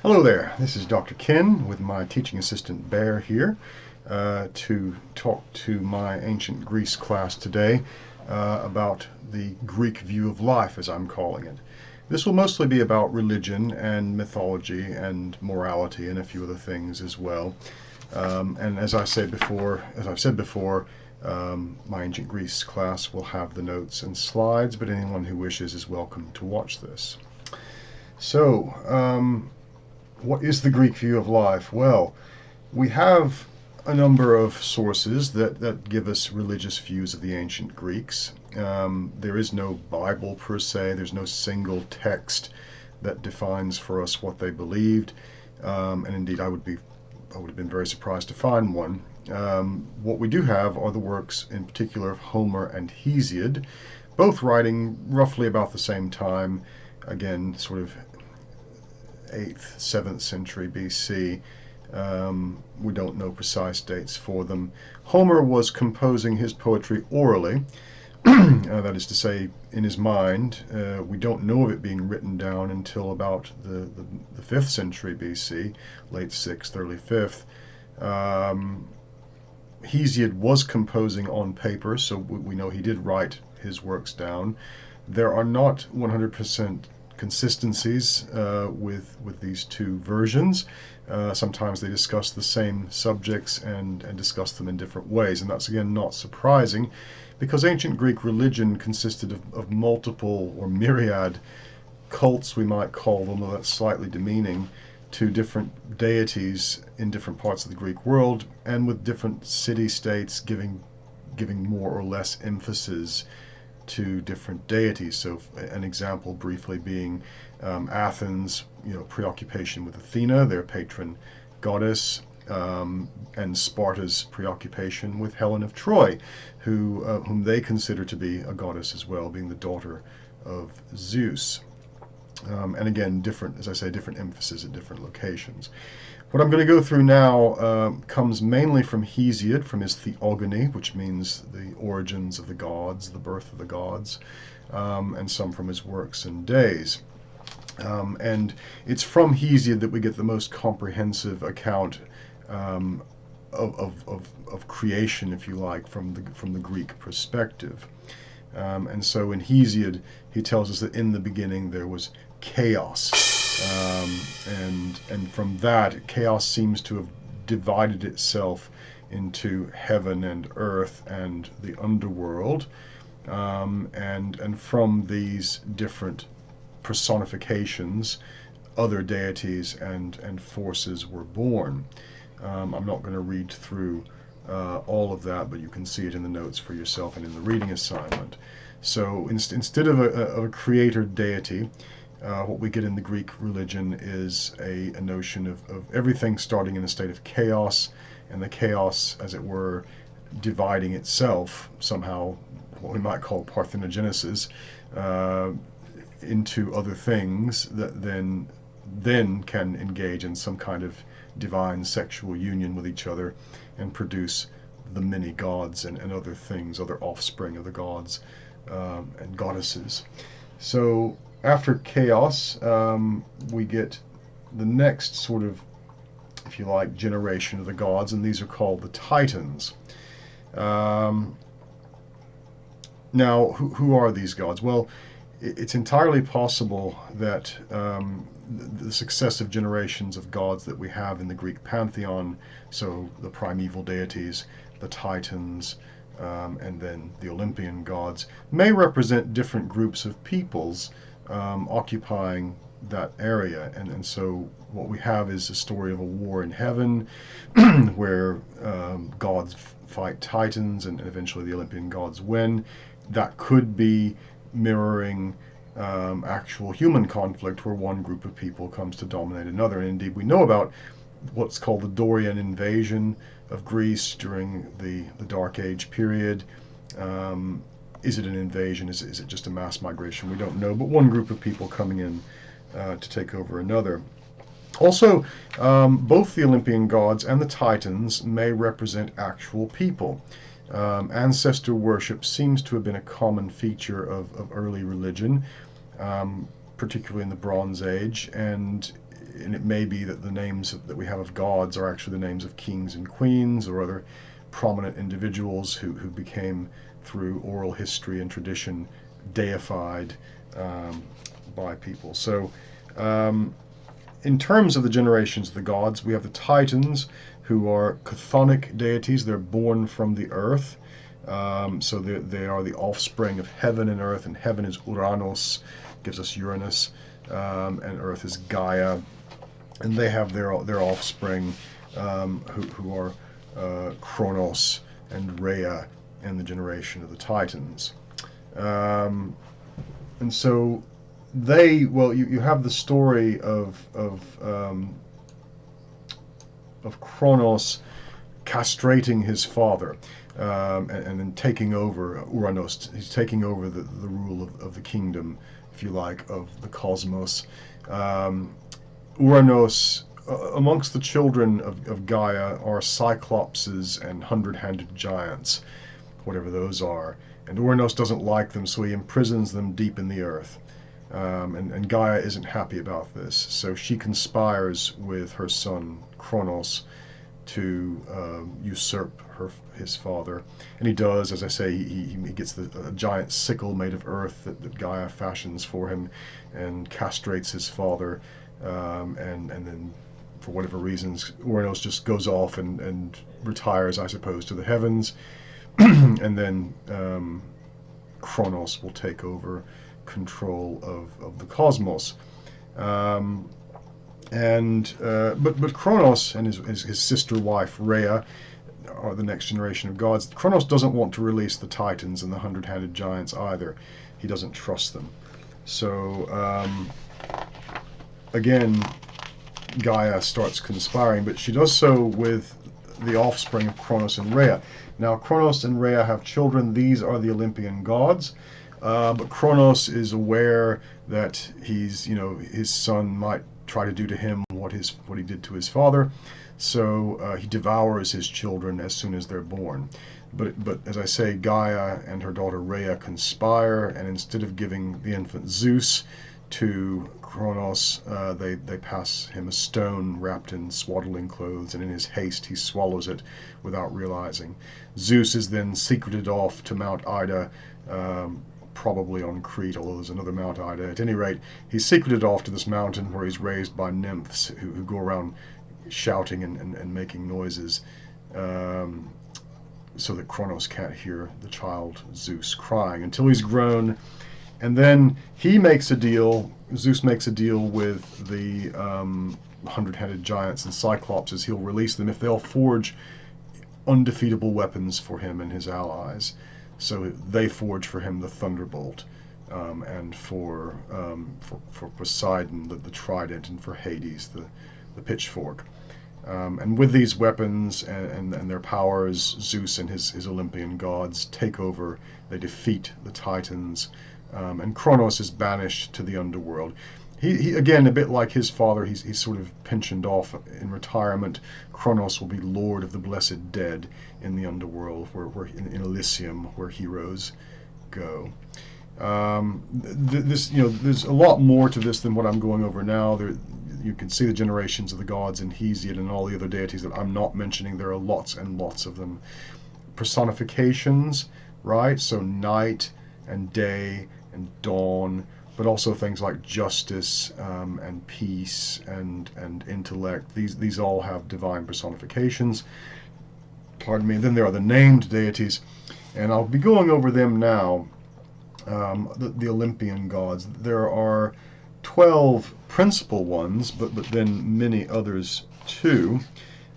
Hello there, this is Dr. Ken with my teaching assistant Bear here to talk to my ancient Greece class today about the Greek view of life, as I'm calling it. This will mostly be about religion and mythology and morality and a few other things as well. And as I've said before, my ancient Greece class will have the notes and slides, but anyone who wishes is welcome to watch this. So, what is the Greek view of life? Well, we have a number of sources that give us religious views of the ancient Greeks. There is no Bible per se. There's no single text that defines for us what they believed. And indeed, I would have been very surprised to find one. What we do have are the works, in particular, of Homer and Hesiod, both writing roughly about the same time. Again, sort of 8th, 7th century BC. We don't know precise dates for them. Homer was composing his poetry orally, that is to say, in his mind. We don't know of it being written down until about the 5th century BC, late 6th, early 5th. Hesiod was composing on paper, so we know he did write his works down. There are not 100% consistencies with these two versions. Sometimes they discuss the same subjects and discuss them in different ways, and that's again not surprising because ancient Greek religion consisted of multiple or myriad cults, we might call them, though that's slightly demeaning, to different deities in different parts of the Greek world, and with different city-states giving more or less emphasis to different deities. So an example briefly being Athens, preoccupation with Athena, their patron goddess, and Sparta's preoccupation with Helen of Troy, whom they consider to be a goddess as well, being the daughter of Zeus. And again, different, as I say, different emphasis at different locations. What I'm going to go through now comes mainly from Hesiod, from his Theogony, which means the origins of the gods, the birth of the gods, and some from his works and days. And it's from Hesiod that we get the most comprehensive account of creation, if you like, from the Greek perspective. And so in Hesiod, he tells us that in the beginning there was chaos. And from that, chaos seems to have divided itself into heaven and earth and the underworld, and from these different personifications, other deities and forces were born. I'm not going to read through all of that, but you can see it in the notes for yourself and in the reading assignment. So instead of a creator deity, what we get in the Greek religion is a notion of everything starting in a state of chaos, and the chaos, as it were, dividing itself somehow, what we might call parthenogenesis, into other things that then can engage in some kind of divine sexual union with each other and produce the many gods and other things, other offspring of the gods and goddesses. So after chaos, we get the next sort of, if you like, generation of the gods, and these are called the Titans. Now, who are these gods? Well, it's entirely possible that the successive generations of gods that we have in the Greek pantheon, so the primeval deities, the Titans, and then the Olympian gods, may represent different groups of peoples occupying that area. And so what we have is a story of a war in heaven where gods fight Titans and eventually the Olympian gods win. That could be mirroring actual human conflict where one group of people comes to dominate another. And indeed we know about what's called the Dorian invasion of Greece during the Dark Age period. Is it an invasion? Is it just a mass migration? We don't know, but one group of people coming in to take over another. Also, both the Olympian gods and the Titans may represent actual people. Ancestor worship seems to have been a common feature of early religion, particularly in the Bronze Age, and and it may be that the names that we have of gods are actually the names of kings and queens or other prominent individuals who became, through oral history and tradition, deified by people. So in terms of the generations of the gods, we have the Titans, who are chthonic deities. They're born from the earth. So they are the offspring of heaven and earth, and heaven is Uranos, gives us Uranus, and earth is Gaia, and they have their offspring, who are Kronos and Rhea, and the generation of the Titans. And so they, well, you have the story of Kronos castrating his father, and then taking over Uranos. He's taking over the rule of the kingdom, if you like, of the cosmos. Uranos, amongst the children of Gaia, are Cyclopses and hundred-handed giants, whatever those are. And Uranos doesn't like them, so he imprisons them deep in the earth. And Gaia isn't happy about this, so she conspires with her son Kronos to usurp his father, and he does. As I say, he gets a giant sickle made of earth that Gaia fashions for him, and castrates his father, and then, for whatever reasons, Uranos just goes off and retires, I suppose, to the heavens, and then Kronos will take over control of the cosmos. But Kronos and his sister wife Rhea are the next generation of gods. Kronos doesn't want to release the Titans and the hundred-handed giants either. He doesn't trust them. So again, Gaia starts conspiring, but she does so with the offspring of Kronos and Rhea. Now, Kronos and Rhea have children. These are the Olympian gods. But Kronos is aware that his son might try to do to him what he did to his father, so he devours his children as soon as they're born. But as I say, Gaia and her daughter Rhea conspire, and instead of giving the infant Zeus to Kronos, they pass him a stone wrapped in swaddling clothes, and in his haste he swallows it without realizing. Zeus is then secreted off to Mount Ida, probably on Crete, although there's another Mount Ida. At any rate, he's secreted off to this mountain where he's raised by nymphs who go around shouting and making noises, so that Kronos can't hear the child Zeus crying until he's grown. And then he makes a deal, Zeus makes a deal with the hundred-headed giants and Cyclopses. He'll release them if they'll forge undefeatable weapons for him and his allies. So they forge for him the thunderbolt, and for Poseidon the trident, and for Hades the pitchfork. And with these weapons and their powers, Zeus and his Olympian gods take over. They defeat the Titans, and Kronos is banished to the underworld. He again, a bit like his father, he's sort of pensioned off in retirement. Kronos will be lord of the blessed dead in the underworld, where in Elysium, where heroes go. There's a lot more to this than what I'm going over now. You can see the generations of the gods in Hesiod and all the other deities that I'm not mentioning. There are lots and lots of them. Personifications, right? So night and day and dawn, but also things like justice and peace and intellect. These all have divine personifications. Pardon me. And then there are the named deities, and I'll be going over them now. The Olympian gods. There are 12 principal ones, but then many others too.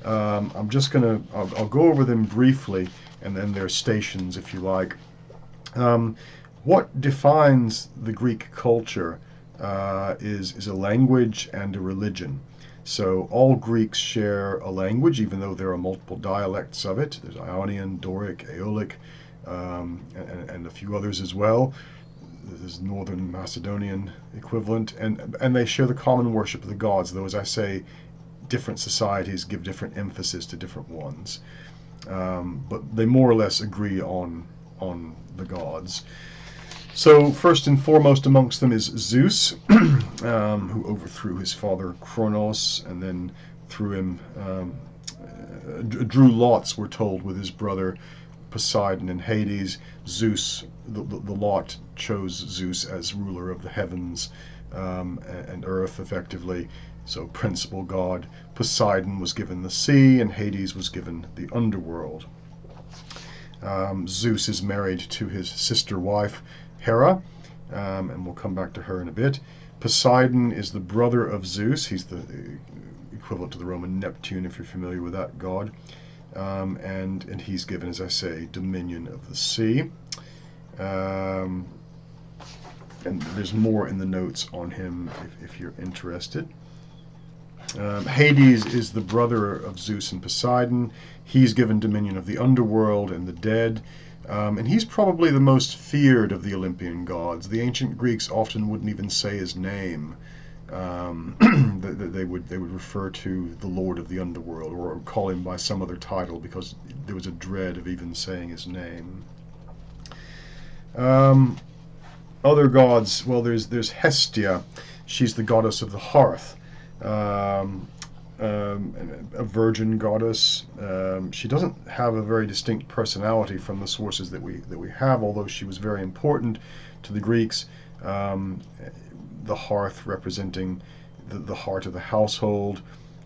I'll go over them briefly, and then their stations, if you like. What defines the Greek culture is a language and a religion. So all Greeks share a language, even though there are multiple dialects of it. There's Ionian, Doric, Aeolic, and a few others as well. There's Northern Macedonian equivalent, and they share the common worship of the gods, though, as I say, different societies give different emphasis to different ones. But they more or less agree on the gods. So first and foremost amongst them is Zeus, who overthrew his father Kronos, and then threw him, drew lots, we're told, with his brother Poseidon and Hades. Zeus, the lot chose Zeus as ruler of the heavens and earth, effectively. So principal god. Poseidon was given the sea, and Hades was given the underworld. Zeus is married to his sister wife Hera, and we'll come back to her in a bit. Poseidon is the brother of Zeus. He's the equivalent to the Roman Neptune, if you're familiar with that god. And he's given, as I say, dominion of the sea. And there's more in the notes on him if you're interested. Hades is the brother of Zeus and Poseidon. He's given dominion of the underworld and the dead. And he's probably the most feared of the Olympian gods. The ancient Greeks often wouldn't even say his name. They would refer to the Lord of the Underworld, or call him by some other title, because there was a dread of even saying his name. Other gods, well, there's Hestia. She's the goddess of the hearth. A virgin goddess. She doesn't have a very distinct personality from the sources that we have, although she was very important to the Greeks. The hearth representing the heart of the household,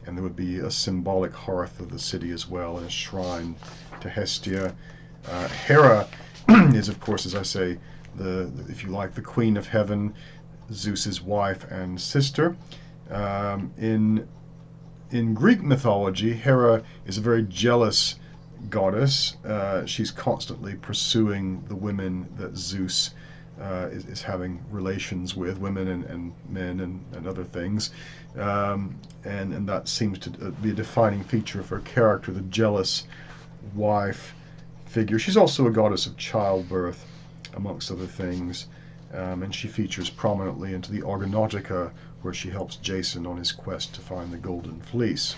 and there would be a symbolic hearth of the city as well, and a shrine to Hestia. Hera is, of course, as I say, if you like, the queen of heaven, Zeus's wife and sister. In Greek mythology, Hera is a very jealous goddess. She's constantly pursuing the women that Zeus is having relations with, women and men and other things. And that seems to be a defining feature of her character, the jealous wife figure. She's also a goddess of childbirth, amongst other things. And she features prominently into the Argonautica, where she helps Jason on his quest to find the Golden Fleece.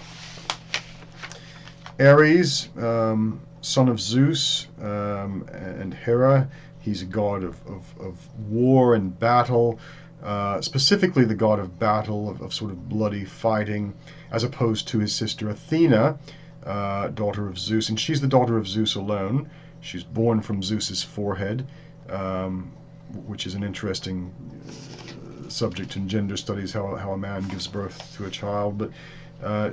Ares, son of Zeus and Hera, he's a god of war and battle, specifically the god of battle, of sort of bloody fighting, as opposed to his sister Athena, daughter of Zeus. And she's the daughter of Zeus alone. She's born from Zeus's forehead, which is an interesting subject in gender studies, how a man gives birth to a child. But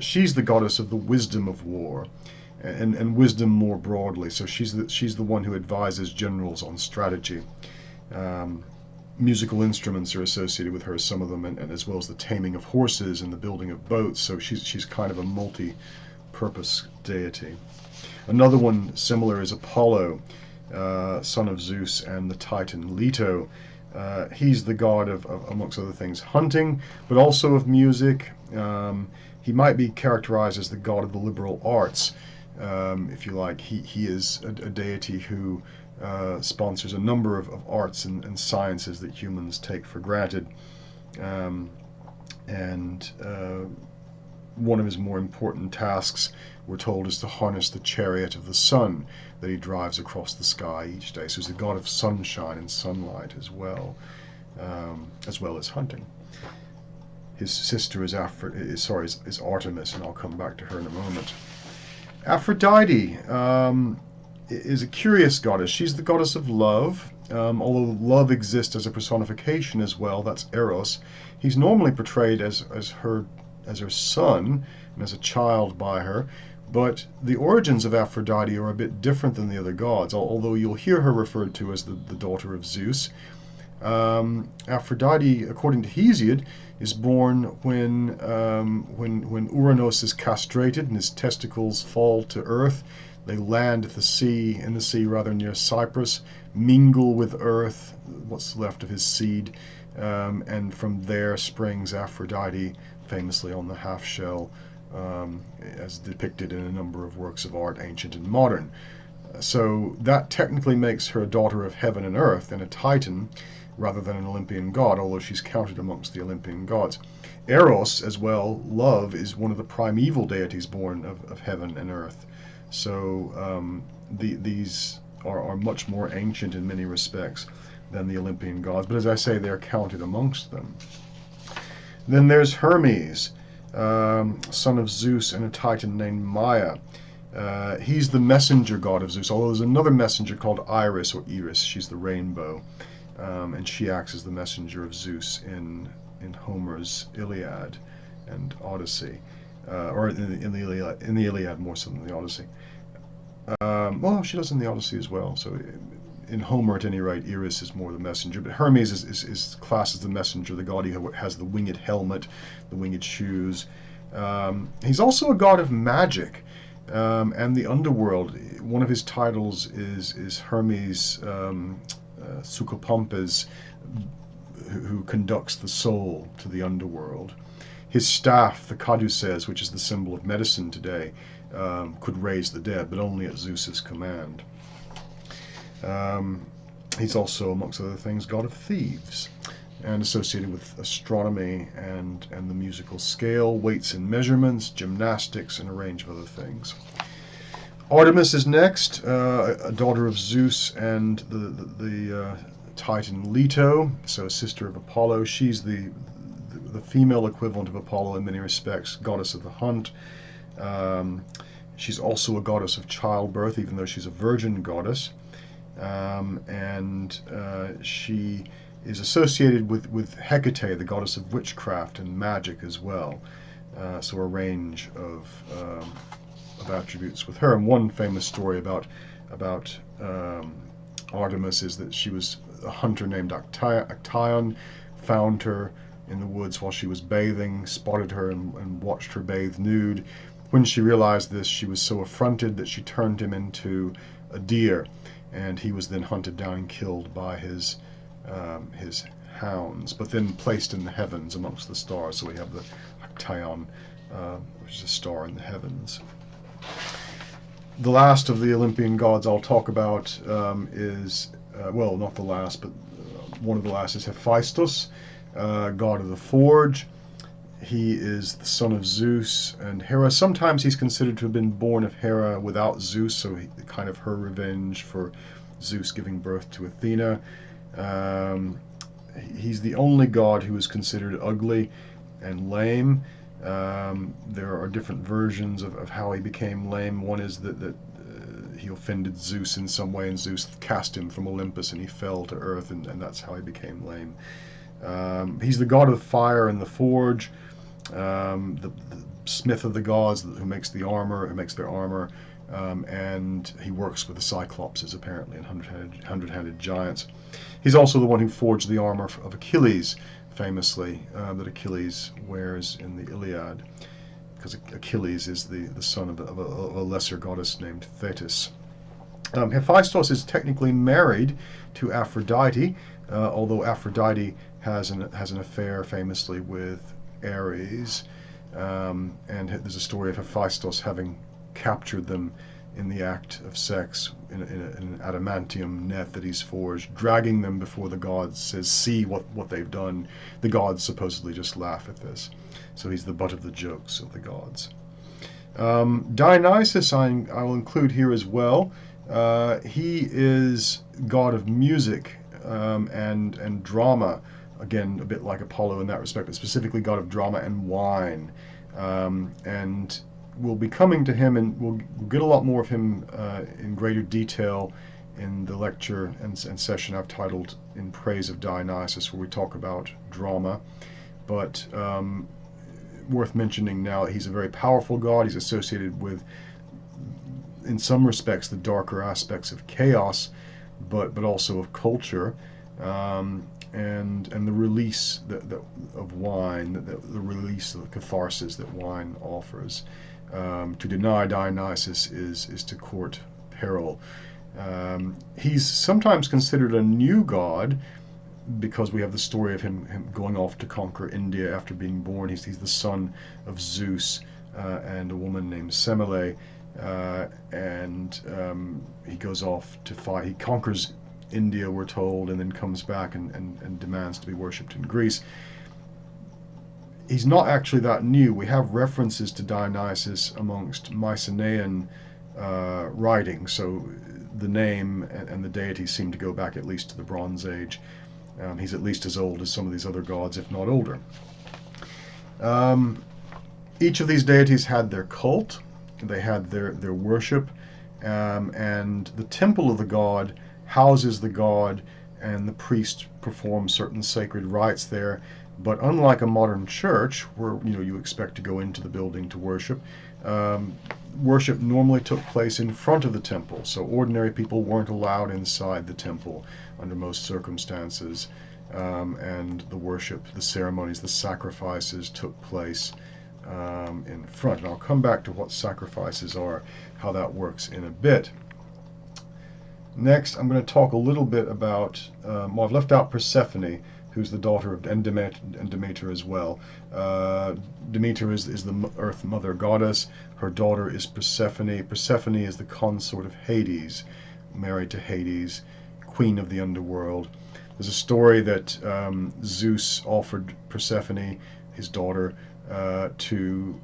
she's the goddess of the wisdom of war, and wisdom more broadly. So she's the one who advises generals on strategy. Musical instruments are associated with her, some of them, and as well as the taming of horses and the building of boats. So she's kind of a multi-purpose deity. Another one similar is Apollo, son of Zeus and the Titan Leto. He's the god of, amongst other things, hunting, but also of music. He might be characterized as the god of the liberal arts, if you like. He is a deity who sponsors a number of arts and sciences that humans take for granted. One of his more important tasks, we're told, is to harness the chariot of the sun that he drives across the sky each day. So he's the god of sunshine and sunlight as well as hunting. His sister is Artemis, and I'll come back to her in a moment. Aphrodite is a curious goddess. She's the goddess of love, although love exists as a personification as well. That's Eros. He's normally portrayed as her son and as a child by her, but the origins of Aphrodite are a bit different than the other gods, although you'll hear her referred to as the daughter of Zeus. Aphrodite, according to Hesiod, is born when Uranos is castrated and his testicles fall to earth. They land in the sea rather near Cyprus, mingle with earth, what's left of his seed, and from there springs Aphrodite, famously on the half shell, as depicted in a number of works of art, ancient and modern. So that technically makes her a daughter of heaven and earth and a Titan, rather than an Olympian god, although she's counted amongst the Olympian gods. Eros, as well, love, is one of the primeval deities born of heaven and earth. So these are much more ancient in many respects than the Olympian gods, but as I say, they're counted amongst them. Then there's Hermes, son of Zeus and a Titan named Maia. He's the messenger god of Zeus, although there's another messenger called Iris, or Iris. She's the rainbow, and she acts as the messenger of Zeus in Homer's Iliad and Odyssey, or in the Iliad more so than the Odyssey. Well, she does in the Odyssey as well. So in Homer, at any rate, Iris is more the messenger, but Hermes is classed as the messenger, the god who has the winged helmet, the winged shoes. He's also a god of magic and the underworld. One of his titles is Hermes Sucopompes, who conducts the soul to the underworld. His staff, the caduceus, which is the symbol of medicine today, could raise the dead, but only at Zeus's command. He's also, amongst other things, god of thieves, and associated with astronomy and the musical scale, weights and measurements, gymnastics, and a range of other things. Artemis is next, a daughter of Zeus and the Titan Leto, so a sister of Apollo. She's the female equivalent of Apollo in many respects, goddess of the hunt. She's also a goddess of childbirth, even though she's a virgin goddess. And she is associated with Hecate, the goddess of witchcraft and magic as well. So a range of attributes with her. And one famous story about Artemis is that she was a hunter named Actaeon, found her in the woods while she was bathing, spotted her and watched her bathe nude. When she realized this, she was so affronted that she turned him into a deer, and he was then hunted down and killed by his hounds, but then placed in the heavens amongst the stars. So we have the Actaeon, which is a star in the heavens. The last of the Olympian gods I'll talk about is, well, not the last, but one of the last is Hephaestus, god of the forge. He is the son of Zeus and Hera. Sometimes he's considered to have been born of Hera without Zeus, so kind of her revenge for Zeus giving birth to Athena. He's the only god who is considered ugly and lame. There are different versions of how he became lame. One is that he offended Zeus in some way, and Zeus cast him from Olympus, and he fell to earth, and that's how he became lame. He's the god of fire and the forge, the smith of the gods who makes their armor, and he works with the Cyclopses, apparently, and hundred-headed giants. He's also the one who forged the armor of Achilles, famously, that Achilles wears in the Iliad, because Achilles is the son of a lesser goddess named Thetis. Hephaestus is technically married to Aphrodite, although Aphrodite has an affair famously with Ares, and there's a story of Hephaestus having captured them in the act of sex in an adamantium net that he's forged, dragging them before the gods, says, see what they've done. The gods supposedly just laugh at this. So he's the butt of the jokes of the gods. Dionysus I will include here as well. He is god of music and drama, again a bit like Apollo in that respect, but specifically god of drama and wine. And we'll be coming to him, and we'll get a lot more of him in greater detail in the lecture and session I've titled In Praise of Dionysus, where we talk about drama. But worth mentioning now, he's a very powerful god. He's associated with, in some respects, the darker aspects of chaos, but also of culture, and the release of wine, the release of the catharsis that wine offers. To deny Dionysus is to court peril. He's sometimes considered a new god because we have the story of him going off to conquer India after being born. He's the son of Zeus and a woman named Semele, and he goes off to fight. He conquers India, we're told, and then comes back and demands to be worshipped in Greece. He's not actually that new. We have references to Dionysus amongst Mycenaean writing, so the name and the deity seem to go back at least to the Bronze Age. He's at least as old as some of these other gods, if not older. Each of these deities had their cult, they had their worship, and the temple of the god houses the god, and the priest performs certain sacred rites there. But unlike a modern church, where you expect to go into the building to worship, worship normally took place in front of the temple. So ordinary people weren't allowed inside the temple under most circumstances, and the worship, the ceremonies, the sacrifices took place in front. And I'll come back to what sacrifices are, how that works in a bit. Next, I'm going to talk a little bit about, well, I've left out Persephone, who's the daughter of Demeter as well. Demeter is the earth mother goddess. Her daughter is Persephone. Persephone is the consort of Hades, married to Hades, queen of the underworld. There's a story that Zeus offered Persephone, his daughter, to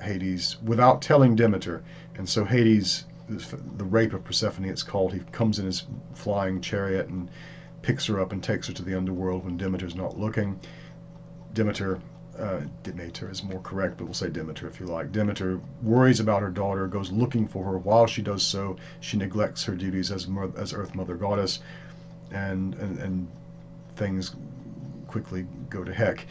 Hades without telling Demeter, and so Hades, the rape of Persephone it's called, he comes in his flying chariot and picks her up and takes her to the underworld when Demeter's not looking. Demeter is more correct, but we'll say Demeter if you like. Demeter worries about her daughter, goes looking for her. While she does so, she neglects her duties as Earth Mother Goddess, and things quickly go to heck.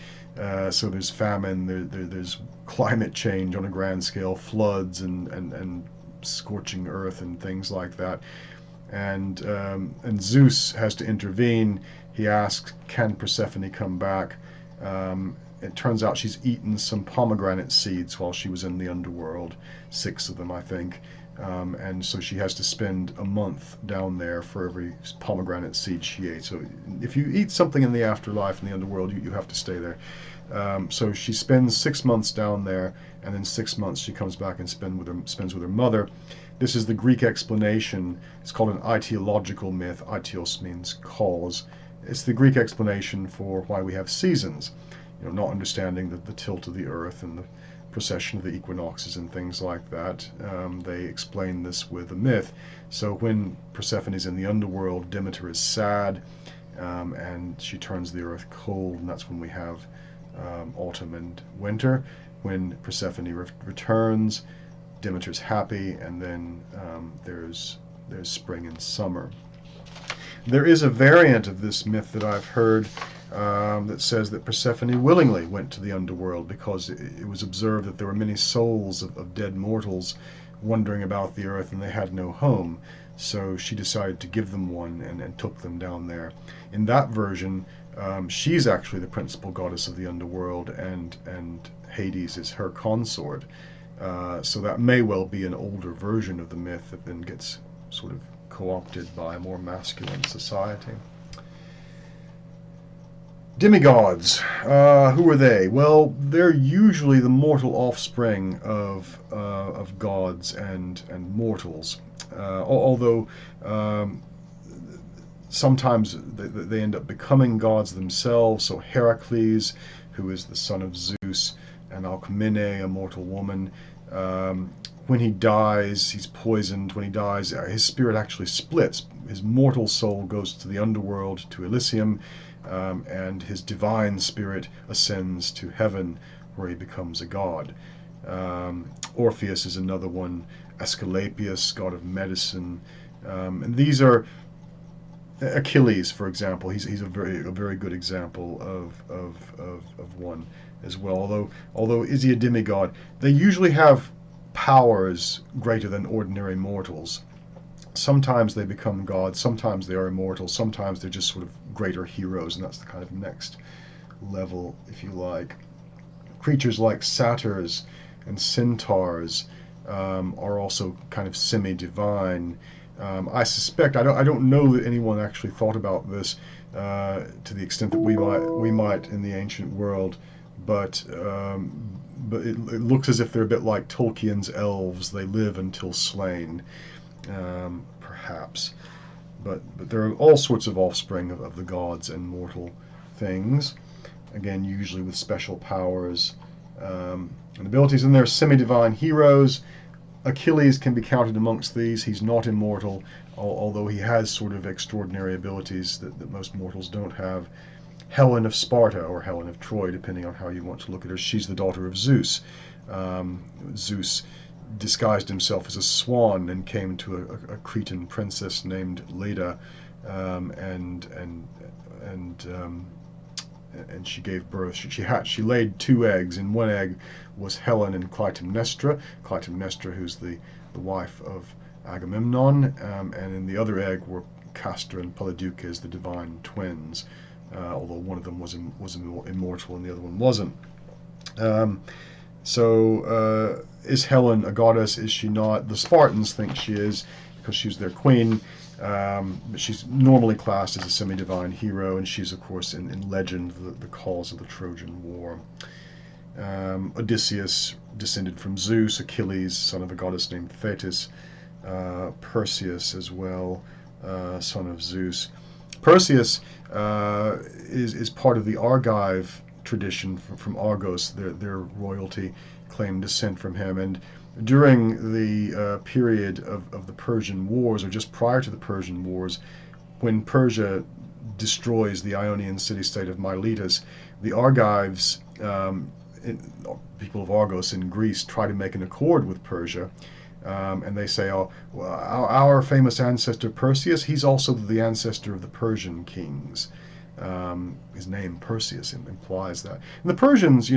So there's famine, there's climate change on a grand scale, floods and scorching earth and things like that. And Zeus has to intervene. He asks, can Persephone come back? It turns out she's eaten some pomegranate seeds while she was in the underworld, 6 of them I think, and so she has to spend a month down there for every pomegranate seed she ate. So if you eat something in the afterlife, in the underworld, you have to stay there. So she spends 6 months down there, and then 6 months she comes back and spends with her mother. This is the Greek explanation. It's called an etiological myth. Etios means cause. It's the Greek explanation for why we have seasons. Not understanding the tilt of the earth and the precession of the equinoxes and things like that. They explain this with a myth. So when Persephone is in the underworld, Demeter is sad, and she turns the earth cold, and that's when we have autumn and winter. When Persephone returns, Demeter's happy, and then there's spring and summer. There is a variant of this myth that I've heard that says that Persephone willingly went to the underworld because it was observed that there were many souls of dead mortals wandering about the earth and they had no home. So she decided to give them one and took them down there. In that version, she's actually the principal goddess of the underworld, and Hades is her consort. So that may well be an older version of the myth that then gets sort of co-opted by a more masculine society. Demigods, who are they? Well, they're usually the mortal offspring of gods and mortals. Although sometimes they end up becoming gods themselves. So Heracles, who is the son of Zeus, and Alcmene, a mortal woman. When he dies, he's poisoned. When he dies, his spirit actually splits. His mortal soul goes to the underworld, to Elysium, and his divine spirit ascends to heaven, where he becomes a god. Orpheus is another one. Aesculapius, god of medicine. And these are Achilles, for example. He's a very good example of one as well. Although is he a demigod? They usually have powers greater than ordinary mortals. Sometimes they become gods, sometimes they are immortal, sometimes they're just sort of greater heroes, and that's the kind of next level, if you like. Creatures like satyrs and centaurs are also kind of semi-divine. I suspect, I don't know that anyone actually thought about this to the extent that we might in the ancient world, but it looks as if they're a bit like Tolkien's elves. They live until slain, perhaps. But there are all sorts of offspring of the gods and mortal things, again usually with special powers and abilities. And there are semi-divine heroes. Achilles can be counted amongst these. He's not immortal, although he has sort of extraordinary abilities that most mortals don't have. Helen of Sparta, or Helen of Troy, depending on how you want to look at her. She's the daughter of Zeus. Zeus disguised himself as a swan and came to a Cretan princess named Leda, and she gave birth. She laid 2 eggs. In one egg was Helen and Clytemnestra. Clytemnestra, who's the wife of Agamemnon, and in the other egg were Castor and Polydeuces, the divine twins. Although one of them was immortal and the other one wasn't. Is Helen a goddess? Is she not? The Spartans think she is because she's their queen. But she's normally classed as a semi-divine hero, and she's, of course, in legend, the cause of the Trojan War. Odysseus descended from Zeus. Achilles, son of a goddess named Thetis. Perseus as well, son of Zeus. Perseus is part of the Argive tradition from Argos. Their royalty claimed descent from him, and during the period of the Persian Wars, or just prior to the Persian Wars, when Persia destroys the Ionian city-state of Miletus, the Argives, people of Argos in Greece, try to make an accord with Persia. And they say, oh, well, our famous ancestor Perseus, he's also the ancestor of the Persian kings. His name, Perseus, implies that. And the Persians,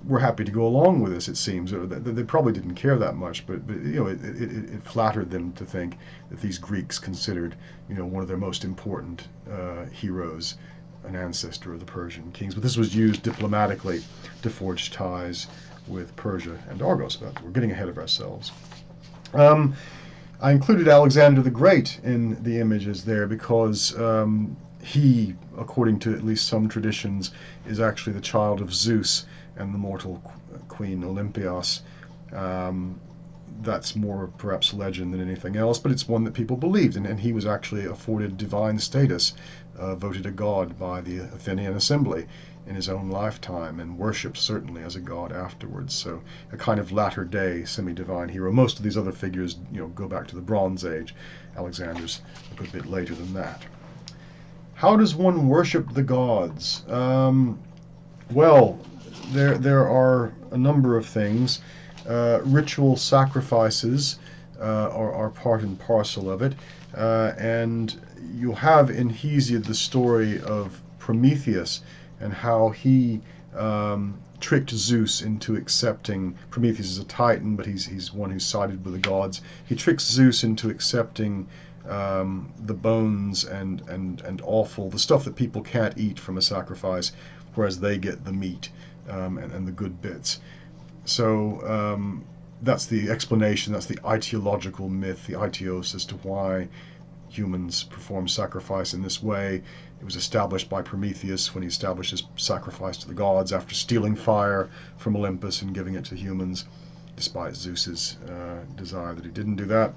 were happy to go along with this, it seems. They probably didn't care that much, but it flattered them to think that these Greeks considered, one of their most important heroes an ancestor of the Persian kings. But this was used diplomatically to forge ties with Persia and Argos. But we're getting ahead of ourselves. I included Alexander the Great in the images there because he, according to at least some traditions, is actually the child of Zeus and the mortal queen Olympias. That's more perhaps legend than anything else, but it's one that people believed, and he was actually afforded divine status, voted a god by the Athenian assembly in his own lifetime, and worshipped certainly as a god afterwards. So a kind of latter-day semi-divine hero. Most of these other figures, go back to the Bronze Age. Alexander's a good bit later than that. How does one worship the gods? Well, there are a number of things. Ritual sacrifices are part and parcel of it, and you'll have in Hesiod the story of Prometheus and how he tricked Zeus into accepting. Prometheus is a titan, but he's one who's sided with the gods. He tricks Zeus into accepting the bones and offal, the stuff that people can't eat from a sacrifice, whereas they get the meat and the good bits. So that's the explanation, that's the ideological myth, the etios, as to why humans perform sacrifice in this way. It was established by Prometheus when he established his sacrifice to the gods after stealing fire from Olympus and giving it to humans, despite Zeus's desire that he didn't do that.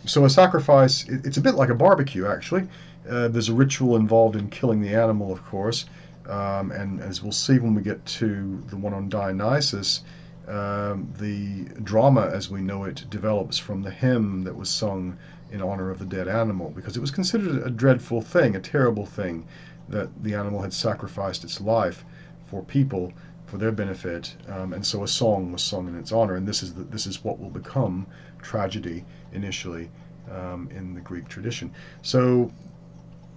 So a sacrifice, it's a bit like a barbecue, actually. There's a ritual involved in killing the animal, of course, and as we'll see when we get to the one on Dionysus, the drama as we know it develops from the hymn that was sung in honor of the dead animal, because it was considered a dreadful thing, a terrible thing, that the animal had sacrificed its life for people, for their benefit, and so a song was sung in its honor, and this is what will become tragedy initially in the Greek tradition. So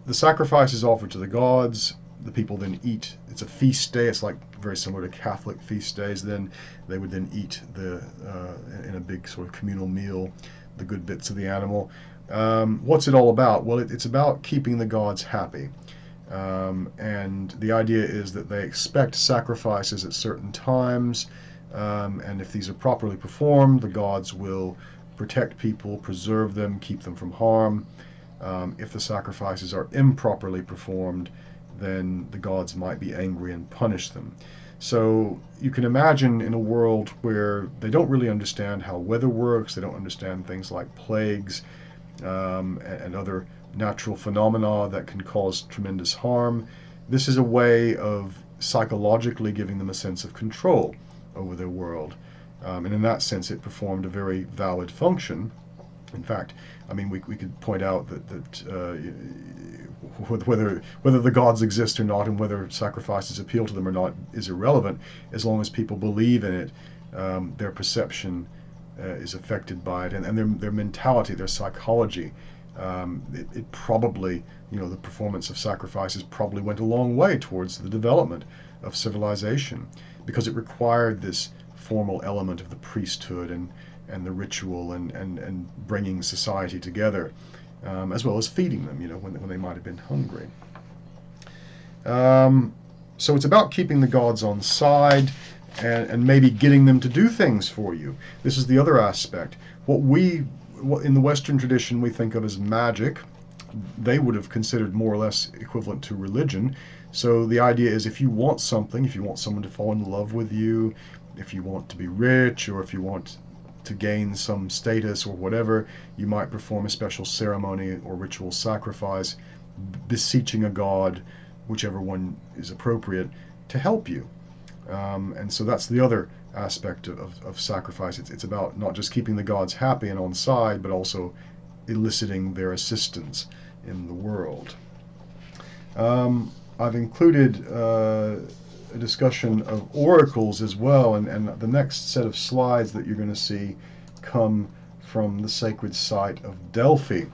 the sacrifice is offered to the gods. The people then eat. It's a feast day. It's like very similar to Catholic feast days. Then they would then eat in a big sort of communal meal the good bits of the animal. What's it all about? Well, it's about keeping the gods happy. And the idea is that they expect sacrifices at certain times, and if these are properly performed, the gods will protect people, preserve them, keep them from harm. If the sacrifices are improperly performed, then the gods might be angry and punish them. So you can imagine in a world where they don't really understand how weather works, they don't understand things like plagues and other natural phenomena that can cause tremendous harm. This is a way of psychologically giving them a sense of control over their world. And in that sense, it performed a very valid function. In fact, I mean, we could point out that whether the gods exist or not, and whether sacrifices appeal to them or not, is irrelevant. As long as people believe in it, their perception is affected by it, and their mentality, their psychology. It probably, the performance of sacrifices probably went a long way towards the development of civilization, because it required this formal element of the priesthood and the ritual and bringing society together, as well as feeding them, when they might have been hungry. So it's about keeping the gods on side and maybe getting them to do things for you. This is the other aspect. What in the Western tradition we think of as magic, they would have considered more or less equivalent to religion. So the idea is, if you want something, if you want someone to fall in love with you, if you want to be rich, or if you want to gain some status or whatever, you might perform a special ceremony or ritual sacrifice, beseeching a god, whichever one is appropriate, to help you. And so that's the other aspect of sacrifice. It's about not just keeping the gods happy and on side, but also eliciting their assistance in the world. I've included a discussion of oracles as well, and the next set of slides that you're going to see come from the sacred site of Delphi.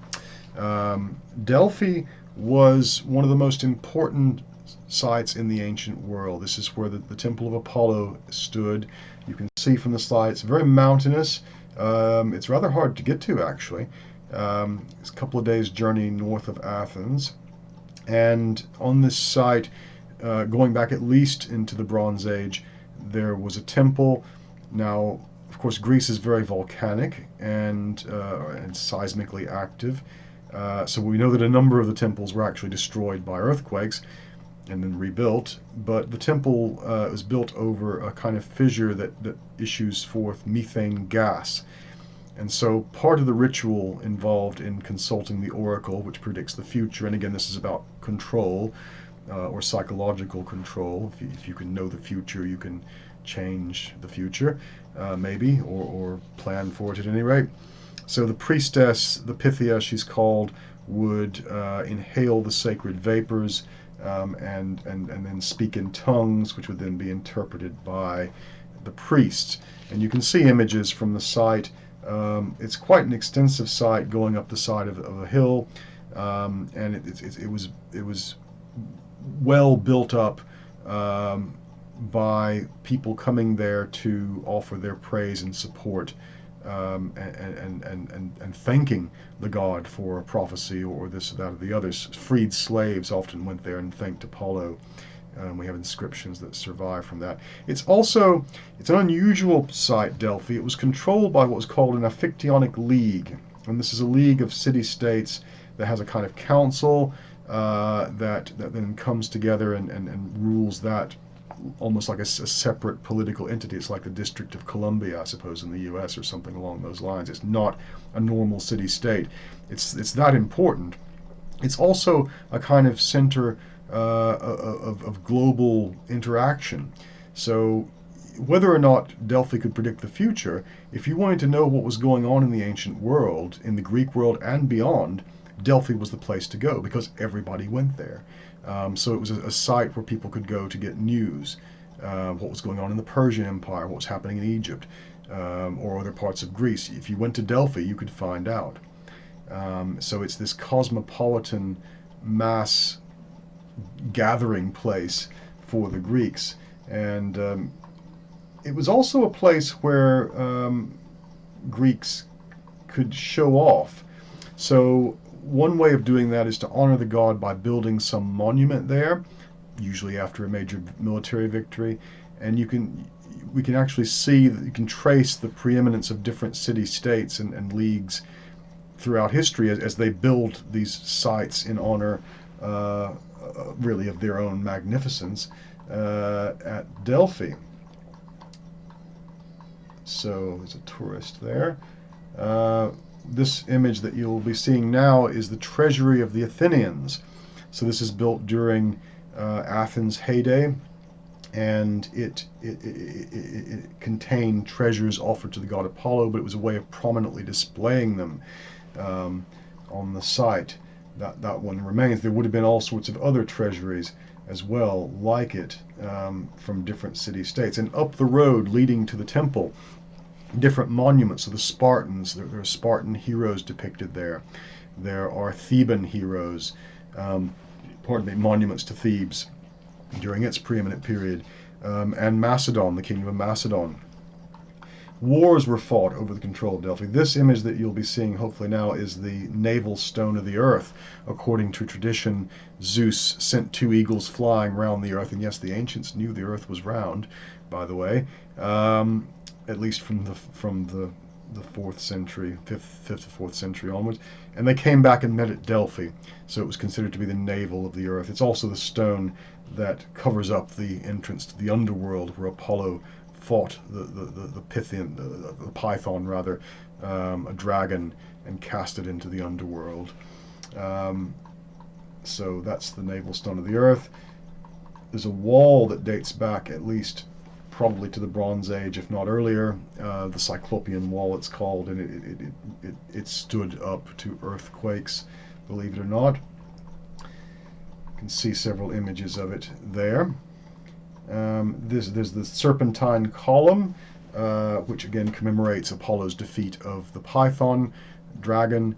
Delphi was one of the most important sites in the ancient world. This is where the Temple of Apollo stood. You can see from the slide it's very mountainous. It's rather hard to get to, actually. It's a couple of days' journey north of Athens. And on this site, going back at least into the Bronze Age, there was a temple. Now, of course, Greece is very volcanic and seismically active. So we know that a number of the temples were actually destroyed by earthquakes and then rebuilt. But the temple was built over a kind of fissure that issues forth methane gas. And so part of the ritual involved in consulting the oracle, which predicts the future, and again, this is about control, or psychological control. If you can know the future, you can change the future, maybe, or plan for it at any rate. So the priestess, the Pythia, she's called, would inhale the sacred vapors and then speak in tongues, which would then be interpreted by the priests. And you can see images from the site. It's quite an extensive site going up the side of a hill, and it was well built up by people coming there to offer their praise and support, and thanking the god for a prophecy or this or that or the others. Freed slaves often went there and thanked Apollo. We have inscriptions that survive from that. It's an unusual site, Delphi. It was controlled by what was called an Amphictyonic League. And this is a league of city-states that has a kind of council that then comes together and rules that almost like a separate political entity. It's like the District of Columbia, I suppose, in the U.S. or something along those lines. It's not a normal city-state. It's that important. It's also a kind of center of global interaction. So whether or not Delphi could predict the future, if you wanted to know what was going on in the ancient world, in the Greek world and beyond, Delphi was the place to go, because everybody went there. So it was a site where people could go to get news, what was going on in the Persian Empire, what was happening in Egypt, or other parts of Greece. If you went to Delphi, you could find out. So it's this cosmopolitan mass gathering place for the Greeks. And it was also a place where Greeks could show off. So one way of doing that is to honor the god by building some monument there, usually after a major military victory. And we can actually see that you can trace the preeminence of different city-states and leagues throughout history as they build these sites in honor really of their own magnificence at Delphi. So there's a tourist there. This image that you'll be seeing now is the treasury of the Athenians. So this is built during Athens' heyday, and it contained treasures offered to the god Apollo, but it was a way of prominently displaying them on the site. That one remains. There would have been all sorts of other treasuries as well, like it, from different city-states. And up the road leading to the temple, different monuments of the Spartans. There are Spartan heroes depicted there. There are Theban heroes, monuments to Thebes during its preeminent period, and Macedon, the kingdom of Macedon. Wars were fought over the control of Delphi. This image that you'll be seeing hopefully now is the navel stone of the earth. According to tradition, Zeus sent 2 eagles flying round the earth, and yes, the ancients knew the earth was round, by the way, at least from the 4th century, 5th to 4th century onwards, and they came back and met at Delphi, so it was considered to be the navel of the earth. It's also the stone that covers up the entrance to the underworld, where Apollo fought the python rather, a dragon, and cast it into the underworld. So that's the navel stone of the earth. There's a wall that dates back at least probably to the Bronze Age, if not earlier, the Cyclopean Wall it's called, and it stood up to earthquakes, believe it or not. You can see several images of it there. There's the Serpentine Column, which again commemorates Apollo's defeat of the Python dragon.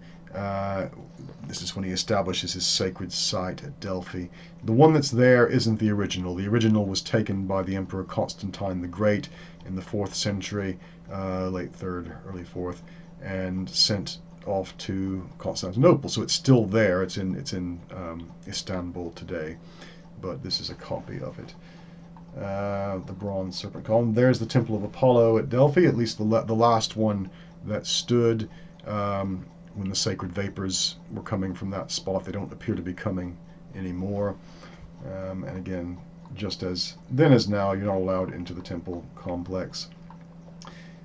This is when he establishes his sacred site at Delphi. The one that's there isn't the original. The original was taken by the Emperor Constantine the Great in the 4th century, late 3rd, early 4th, and sent off to Constantinople. So it's still there. It's in Istanbul today, but this is a copy of it. The bronze serpent column. There's the Temple of Apollo at Delphi, at least the last one that stood when the sacred vapors were coming from that spot. They don't appear to be coming anymore. And again, just as then as now, you're not allowed into the temple complex.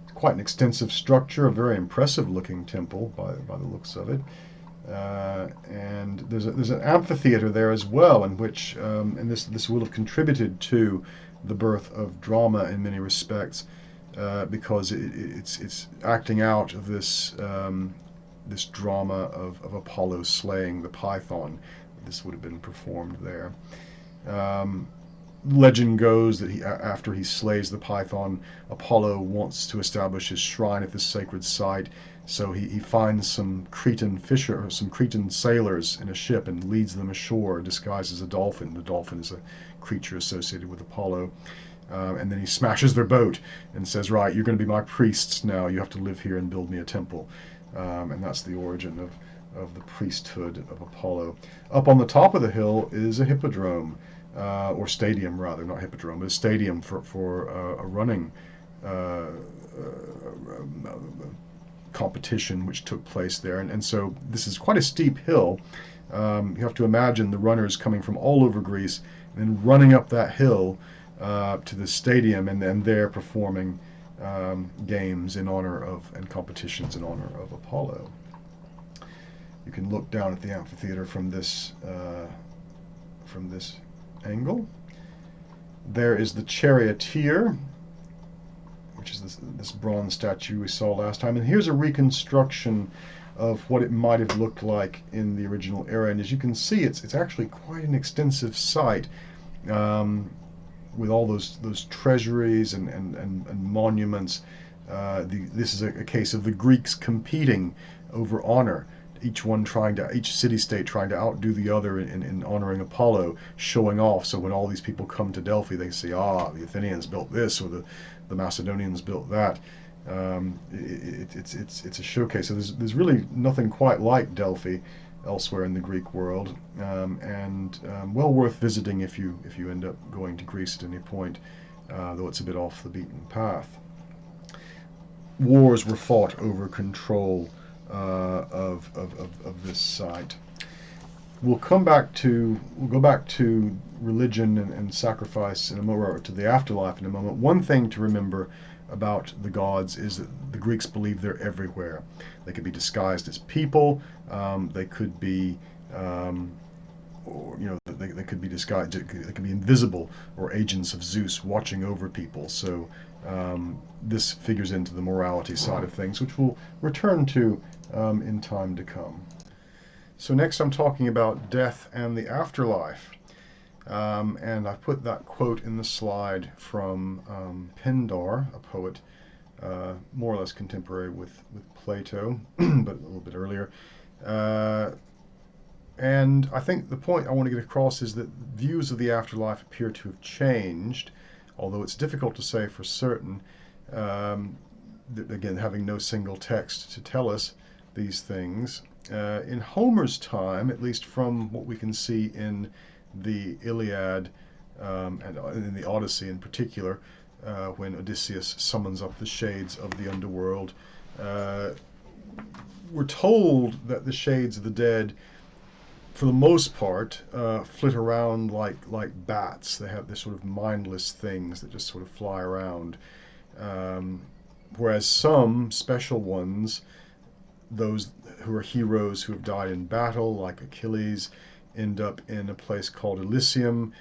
It's quite an extensive structure, a very impressive looking temple by the looks of it. And there's an amphitheater there as well, in which and this will have contributed to the birth of drama in many respects, because it's acting out of this this drama of Apollo slaying the Python. This would have been performed there. Legend goes that after he slays the Python, Apollo wants to establish his shrine at this sacred site. So he finds some Cretan some Cretan sailors in a ship and leads them ashore disguised as a dolphin. The dolphin is a creature associated with Apollo. And then he smashes their boat and says, right, you're going to be my priests now. You have to live here and build me a temple. And that's the origin of the priesthood of Apollo. Up on the top of the hill is a hippodrome, or stadium rather, not hippodrome, but a stadium for a running competition which took place there. And so this is quite a steep hill. You have to imagine the runners coming from all over Greece and then running up that hill to the stadium, and then there performing games in honor of, and competitions in honor of Apollo. You can look down at the amphitheater from this angle. There is the charioteer, which is this bronze statue we saw last time. And here's a reconstruction of what it might have looked like in the original era. And as you can see, it's actually quite an extensive site, with all those treasuries and monuments. This is a case of the Greeks competing over honor. Each city-state trying to outdo the other in honoring Apollo, showing off. So when all these people come to Delphi, they say, the Athenians built this, or the Macedonians built that. It's a showcase. So there's really nothing quite like Delphi elsewhere in the Greek world, and well worth visiting if you end up going to Greece at any point, though it's a bit off the beaten path. Wars were fought over control of this site. We'll go back to religion and sacrifice in a moment, or to the afterlife in a moment. One thing to remember about the gods is that the Greeks believe they're everywhere. They could be disguised as people. They could be or they could be disguised, they could be invisible, or agents of Zeus watching over people. So this figures into the morality side of things, which we'll return to in time to come. So next I'm talking about death and the afterlife. And I put that quote in the slide from Pindar, a poet more or less contemporary with Plato, but a little bit earlier. And I think the point I want to get across is that views of the afterlife appear to have changed, although it's difficult to say for certain. Again, having no single text to tell us these things. In Homer's time, at least from what we can see in the Iliad and in the Odyssey in particular, when Odysseus summons up the shades of the underworld, we're told that the shades of the dead, for the most part, flit around like bats. They have this sort of mindless things that just sort of fly around. Whereas some special ones, those who are heroes who have died in battle, like Achilles, end up in a place called Elysium,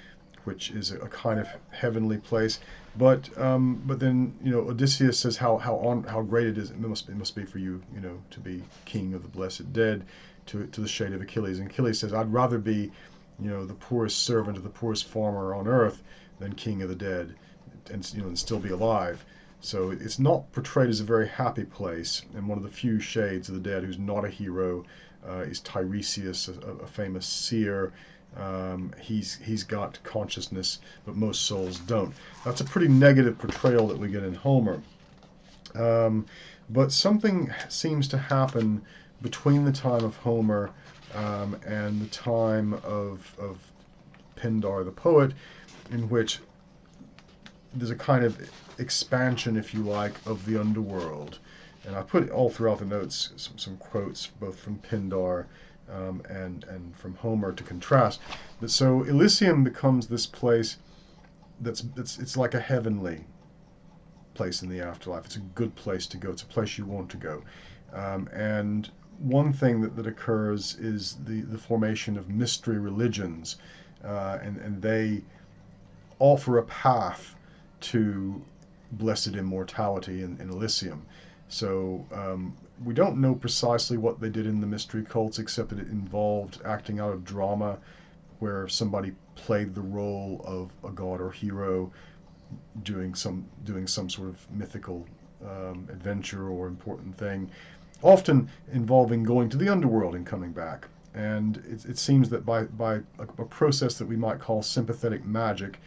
which is a kind of heavenly place. But then Odysseus says how great it must be for you to be king of the blessed dead, to the shade of Achilles. And Achilles says, I'd rather be the poorest servant of the poorest farmer on earth than king of the dead, and still be alive. So it's not portrayed as a very happy place. And one of the few shades of the dead who's not a hero is Tiresias, a famous seer. He's got consciousness, but most souls don't. That's a pretty negative portrayal that we get in Homer. But something seems to happen between the time of Homer and the time of Pindar the poet, in which there's a kind of expansion, if you like, of the underworld. And I put all throughout the notes some quotes, both from Pindar and from Homer, to contrast. But so Elysium becomes this place it's like a heavenly place in the afterlife. It's a good place to go. It's a place you want to go. And one thing that occurs is the formation of mystery religions, and they offer a path to blessed immortality in Elysium. So we don't know precisely what they did in the mystery cults, except that it involved acting out a drama where somebody played the role of a god or hero doing some sort of mythical adventure or important thing, often involving going to the underworld and coming back. And it seems that by a process that we might call sympathetic magic,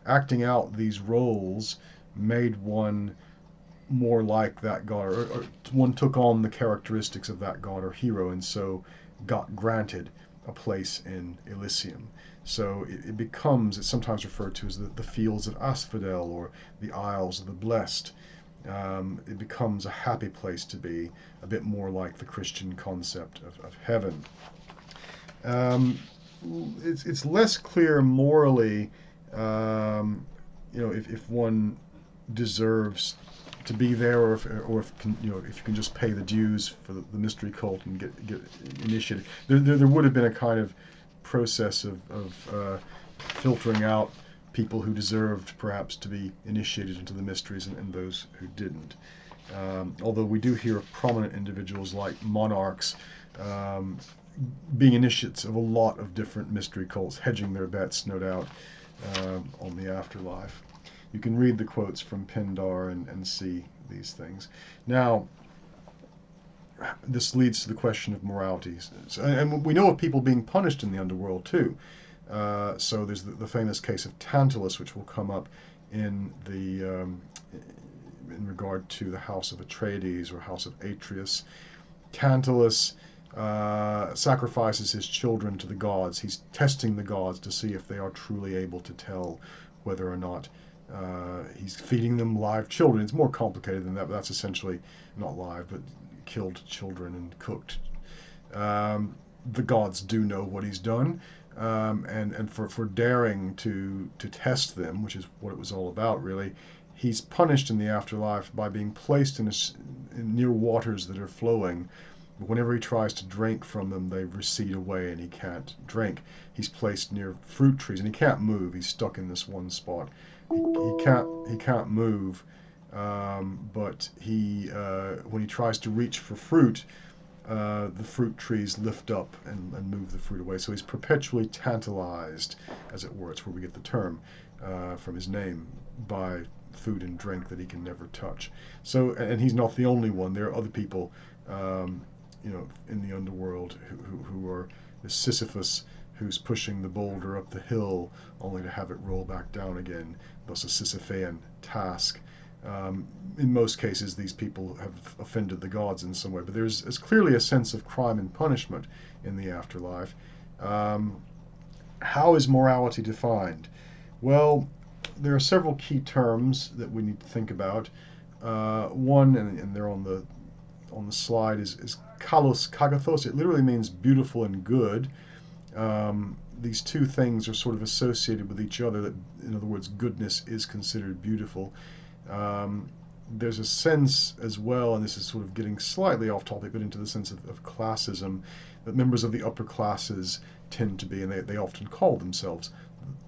acting out these roles made one more like that god, or one took on the characteristics of that god or hero, and so got granted a place in Elysium. So it's sometimes referred to as the fields of Asphodel, or the Isles of the Blessed. It becomes a happy place to be, a bit more like the Christian concept of heaven. It's less clear morally, if one deserves to be there, or if you can just pay the dues for the mystery cult and get initiated. There would have been a kind of process of filtering out people who deserved perhaps to be initiated into the mysteries, and those who didn't. Although we do hear of prominent individuals like monarchs being initiates of a lot of different mystery cults, hedging their bets, no doubt, on the afterlife. You can read the quotes from Pindar and see these things. Now, this leads to the question of morality. And we know of people being punished in the underworld too. So there's the famous case of Tantalus, which will come up in regard to the house of Atreides, or house of Atreus. Tantalus sacrifices his children to the gods. He's testing the gods to see if they are truly able to tell whether or not he's feeding them live children. It's more complicated than that, but that's essentially not live, but killed children and cooked. The gods do know what he's done, and for daring to test them, which is what it was all about, really, he's punished in the afterlife by being placed in near waters that are flowing, But whenever he tries to drink from them, they recede away and he can't drink. He's placed near fruit trees and he can't move. He's stuck in this one spot. He can't move. But when he tries to reach for fruit, the fruit trees lift up and move the fruit away. So he's perpetually tantalized, as it were. It's where we get the term from his name, by food and drink that he can never touch. So, and he's not the only one. There are other people, in the underworld who are the Sisyphus, who's pushing the boulder up the hill only to have it roll back down again. Thus a Sisyphean task. In most cases, these people have offended the gods in some way, but there's clearly a sense of crime and punishment in the afterlife. How is morality defined? Well, there are several key terms that we need to think about. One, and they're on the slide, is kalos kagathos. It literally means beautiful and good. These two things are sort of associated with each other. That, in other words, goodness is considered beautiful. There's a sense as well, and this is sort of getting slightly off topic, but into the sense of classism, that members of the upper classes tend to be, and they often call themselves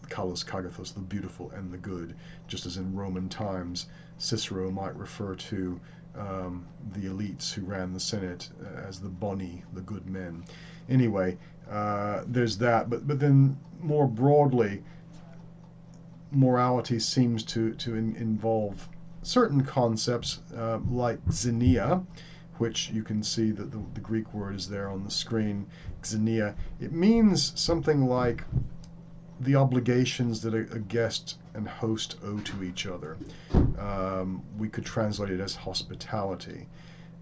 kalos kagathos, the beautiful and the good, just as in Roman times Cicero might refer to the elites who ran the Senate as the boni, the good men. Anyway, there's that, but then more broadly, morality seems to involve certain concepts like xenia, which you can see that the Greek word is there on the screen, xenia. It means something like the obligations that a guest and host owe to each other. We could translate it as hospitality.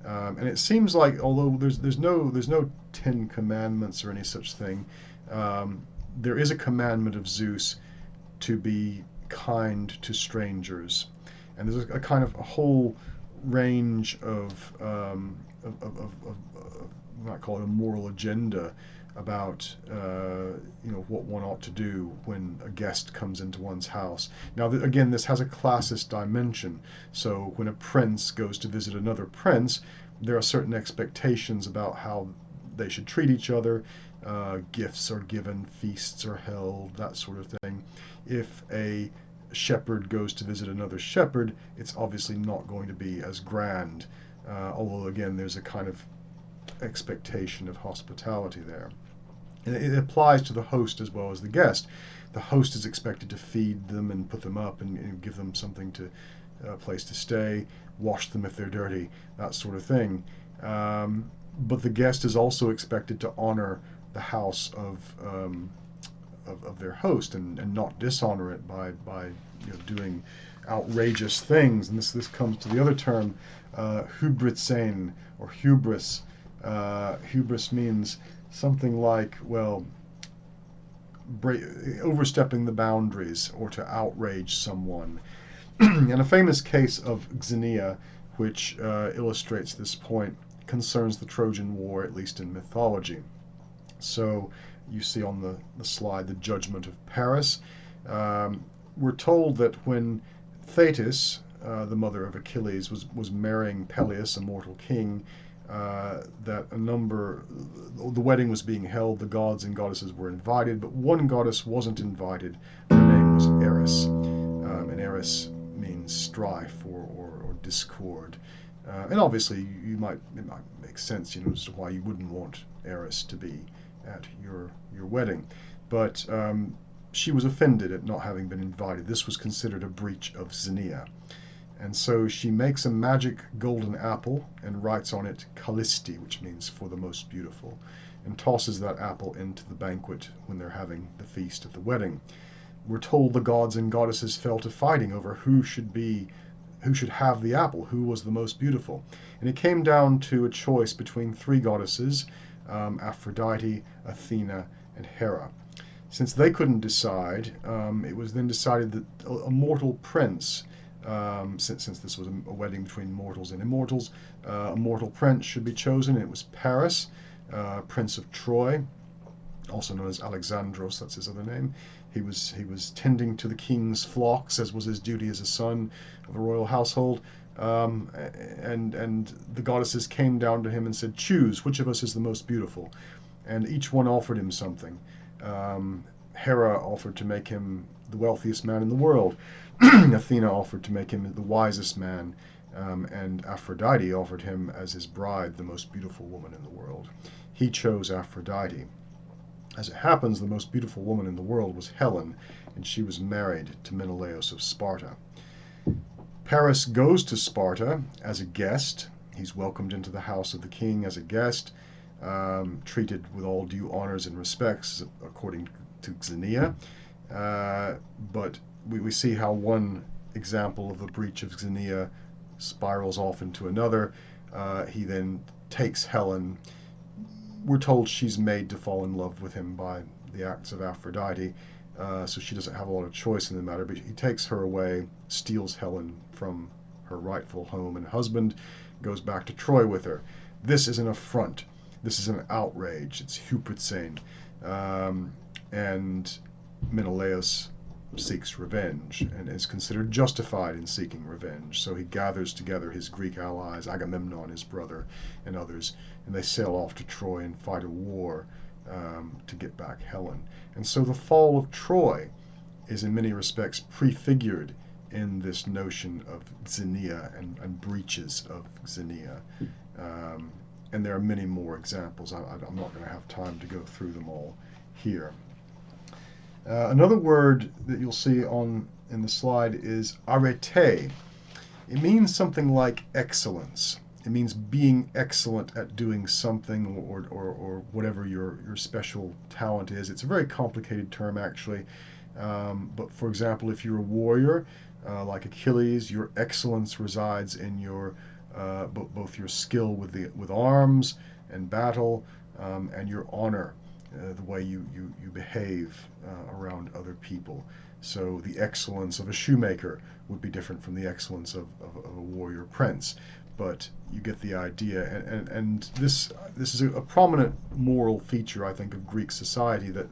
And it seems like, although there's no 10 commandments or any such thing, there is a commandment of Zeus to be kind to strangers, and there's a kind of a whole range of I might call it a moral agenda about what one ought to do when a guest comes into one's house. Now, again, this has a classist dimension. So when a prince goes to visit another prince, there are certain expectations about how they should treat each other. Gifts are given, feasts are held, that sort of thing. If a shepherd goes to visit another shepherd, it's obviously not going to be as grand, although again there's a kind of expectation of hospitality there. And it applies to the host as well as the guest. The host is expected to feed them and put them up and give them something to a place to stay, wash them if they're dirty, that sort of thing. But the guest is also expected to honor the house of their host and not dishonor it by doing outrageous things. And this comes to the other term, hubris-Atê, or hubris. Hubris means something like, overstepping the boundaries or to outrage someone. And a famous case of xenia, which illustrates this point, concerns the Trojan War, at least in mythology. So you see on the slide the judgment of Paris. We're told that when Thetis, the mother of Achilles, was marrying Peleus, a mortal king, that the wedding was being held, the gods and goddesses were invited, but one goddess wasn't invited. Her name was Eris, and Eris means strife or discord. And obviously it might make sense, as to why you wouldn't want Eris to be at your wedding. But she was offended at not having been invited. This was considered a breach of xenia. And so she makes a magic golden apple and writes on it Callisti, which means for the most beautiful, and tosses that apple into the banquet when they're having the feast at the wedding. We're told the gods and goddesses fell to fighting over who should have the apple, who was the most beautiful. And it came down to a choice between three goddesses, Aphrodite, Athena, and Hera. Since they couldn't decide, it was then decided that a mortal prince, since this was a wedding between mortals and immortals, a mortal prince should be chosen. It was Paris, Prince of Troy, also known as Alexandros, that's his other name. He was tending to the king's flocks, as was his duty as a son of the royal household. and the goddesses came down to him and said, "Choose which of us is the most beautiful," and each one offered him something. Hera offered to make him the wealthiest man in the world. Athena offered to make him the wisest man, and Aphrodite offered him as his bride the most beautiful woman in the world. He chose Aphrodite. As it happens, the most beautiful woman in the world was Helen, and she was married to Menelaus of Sparta. Paris goes to Sparta as a guest. He's welcomed into the house of the king as a guest, treated with all due honors and respects according to Xenia. But we see how one example of a breach of Xenia spirals off into another. He then takes Helen. We're told she's made to fall in love with him by the acts of Aphrodite, so she doesn't have a lot of choice in the matter, but he takes her away, steals Helen from her rightful home and husband, goes back to Troy with her. This is an affront. This is an outrage. It's Hubris-Atê. And Menelaus seeks revenge and is considered justified in seeking revenge. So he gathers together his Greek allies, Agamemnon, his brother, and others, and they sail off to Troy and fight a war to get back Helen. And so the fall of Troy is in many respects prefigured in this notion of Xenia and breaches of Xenia. And there are many more examples. I'm not going to have time to go through them all here. Another word that you'll see in the slide is arete. It means something like excellence. It means being excellent at doing something or whatever your special talent is. It's a very complicated term, actually. But for example, if you're a warrior like Achilles, your excellence resides in your both your skill with arms and battle and your honor. The way you behave around other people. So the excellence of a shoemaker would be different from the excellence of a warrior prince. But you get the idea. And this is a prominent moral feature, I think, of Greek society, that